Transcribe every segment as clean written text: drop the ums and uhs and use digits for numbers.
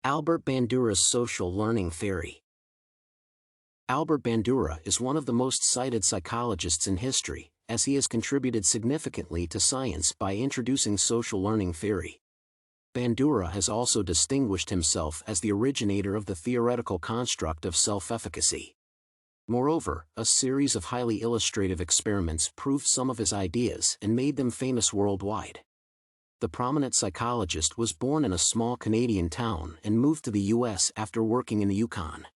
Albert Bandura's social learning theory. Albert Bandura is one of the most cited psychologists in history, as he has contributed significantly to science by introducing social learning theory. Bandura has also distinguished himself as the originator of the theoretical construct of self-efficacy. Moreover, a series of highly illustrative experiments proved some of his ideas and made them famous worldwide. The prominent psychologist was born in a small Canadian town and moved to the U.S. after working in the Yukon.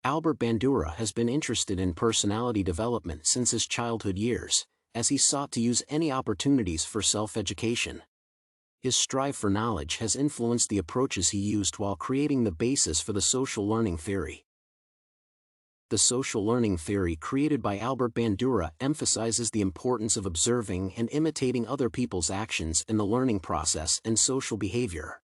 Albert Bandura has been interested in personality development since his childhood years, as he sought to use any opportunities for self-education. His strive for knowledge has influenced the approaches he used while creating the basis for the social learning theory. The social learning theory created by Albert Bandura emphasizes the importance of observing and imitating other people's actions in the learning process and social behavior.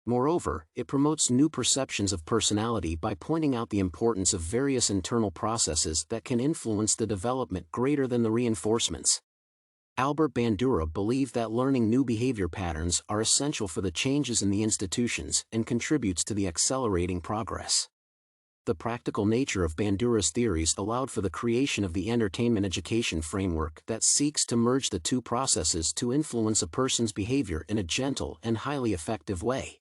Moreover, it promotes new perceptions of personality by pointing out the importance of various internal processes that can influence the development greater than the reinforcements. Albert Bandura believed that learning new behavior patterns are essential for the changes in the institutions and contributes to the accelerating progress. The practical nature of Bandura's theories allowed for the creation of the entertainment education framework that seeks to merge the two processes to influence a person's behavior in a gentle and highly effective way.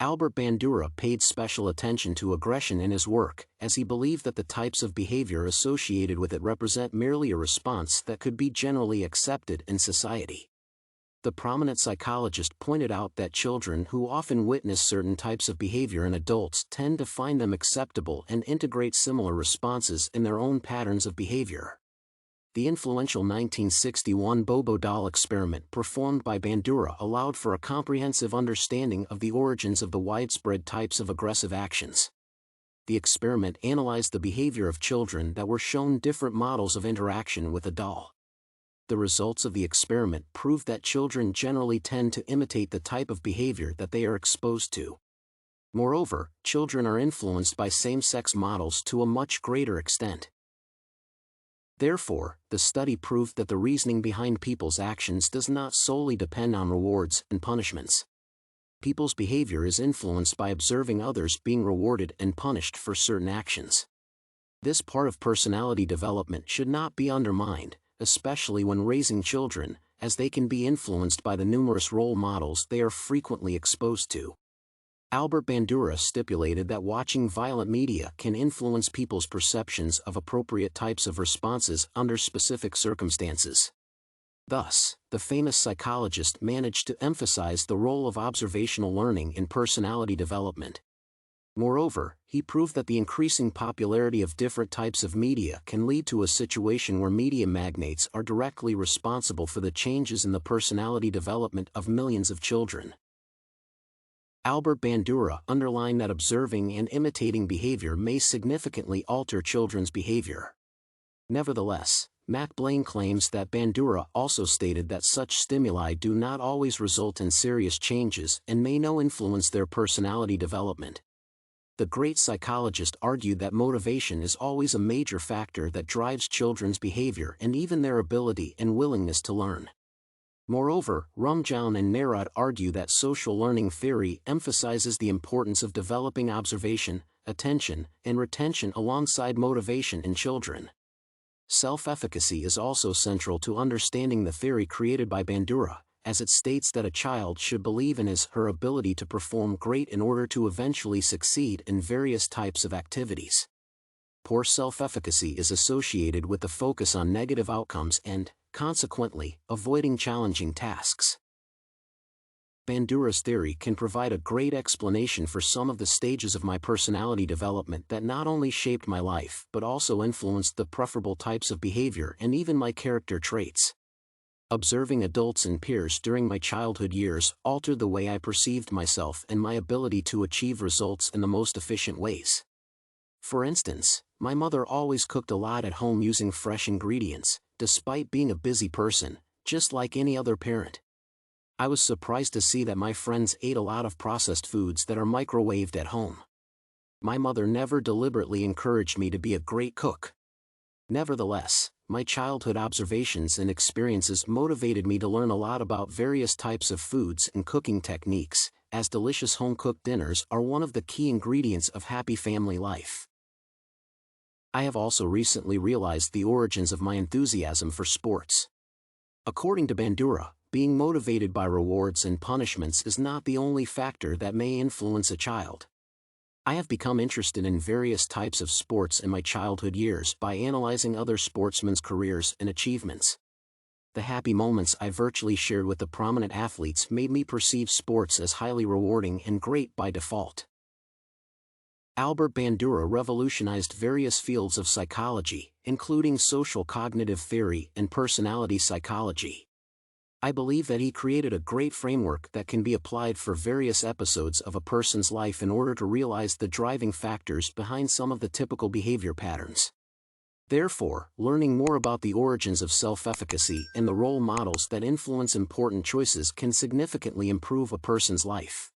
Albert Bandura paid special attention to aggression in his work, as he believed that the types of behavior associated with it represent merely a response that could be generally accepted in society. The prominent psychologist pointed out that children who often witness certain types of behavior in adults tend to find them acceptable and integrate similar responses in their own patterns of behavior. The influential 1961 Bobo doll experiment performed by Bandura allowed for a comprehensive understanding of the origins of the widespread types of aggressive actions. The experiment analyzed the behavior of children that were shown different models of interaction with a doll. The results of the experiment proved that children generally tend to imitate the type of behavior that they are exposed to. Moreover, children are influenced by same-sex models to a much greater extent. Therefore, the study proved that the reasoning behind people's actions does not solely depend on rewards and punishments. People's behavior is influenced by observing others being rewarded and punished for certain actions. This part of personality development should not be undermined, especially when raising children, as they can be influenced by the numerous role models they are frequently exposed to. Albert Bandura stipulated that watching violent media can influence people's perceptions of appropriate types of responses under specific circumstances. Thus, the famous psychologist managed to emphasize the role of observational learning in personality development. Moreover, he proved that the increasing popularity of different types of media can lead to a situation where media magnates are directly responsible for the changes in the personality development of millions of children. Albert Bandura underlined that observing and imitating behavior may significantly alter children's behavior. Nevertheless, MacBlain claims that Bandura also stated that such stimuli do not always result in serious changes and may not influence their personality development. The great psychologist argued that motivation is always a major factor that drives children's behavior and even their ability and willingness to learn. Moreover, Rumjaun and Narod argue that social learning theory emphasizes the importance of developing observation, attention, and retention alongside motivation in children. Self-efficacy is also central to understanding the theory created by Bandura, as it states that a child should believe in his/her ability to perform great in order to eventually succeed in various types of activities. Poor self-efficacy is associated with the focus on negative outcomes and, consequently, avoiding challenging tasks. Bandura's theory can provide a great explanation for some of the stages of my personality development that not only shaped my life but also influenced the preferable types of behavior and even my character traits. Observing adults and peers during my childhood years altered the way I perceived myself and my ability to achieve results in the most efficient ways. For instance, my mother always cooked a lot at home using fresh ingredients, despite being a busy person, just like any other parent. I was surprised to see that my friends ate a lot of processed foods that are microwaved at home. My mother never deliberately encouraged me to be a great cook. Nevertheless, my childhood observations and experiences motivated me to learn a lot about various types of foods and cooking techniques, as delicious home-cooked dinners are one of the key ingredients of happy family life. I have also recently realized the origins of my enthusiasm for sports. According to Bandura, being motivated by rewards and punishments is not the only factor that may influence a child. I have become interested in various types of sports in my childhood years by analyzing other sportsmen's careers and achievements. The happy moments I virtually shared with the prominent athletes made me perceive sports as highly rewarding and great by default. Albert Bandura revolutionized various fields of psychology, including social cognitive theory and personality psychology. I believe that he created a great framework that can be applied for various episodes of a person's life in order to realize the driving factors behind some of the typical behavior patterns. Therefore, learning more about the origins of self-efficacy and the role models that influence important choices can significantly improve a person's life.